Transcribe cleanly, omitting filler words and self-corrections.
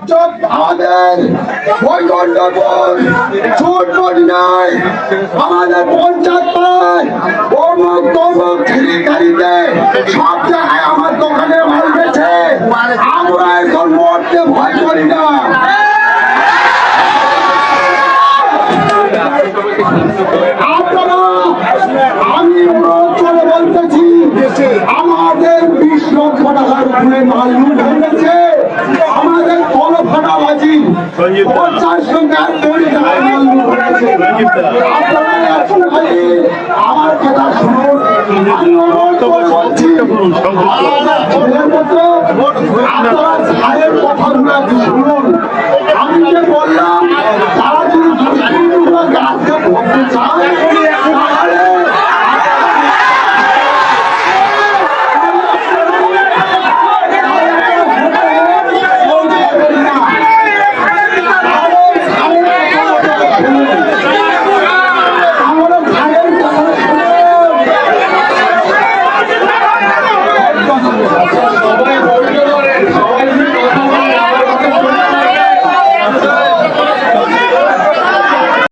আমাদের বৈকুণ্ঠপুর চুটমুটি নাই, আমাদের পঞ্চায়েত পাড়ায় অমুক তমুক ঠেলিকারিতে সব জায়গায় আমার দোকানে মাল গেছে। আমরা এখন মরতে ভয় করি না। আপনারা, আমি অনুরোধ করে বলতেছি, আমাদের 20 লক্ষ টাকার উপরে মাল লুট হয়েছে। আমাদের কল ফাটাবাজি 50 টাকার কোটি টাকার মাল লুট হয়েছে। আপনারা এখন খালি আমার কথা শুনুন। আমি অনুরোধ করে বলছি, আপনারা ছেলের মতো আপনারা ছায়ের কথাগুলো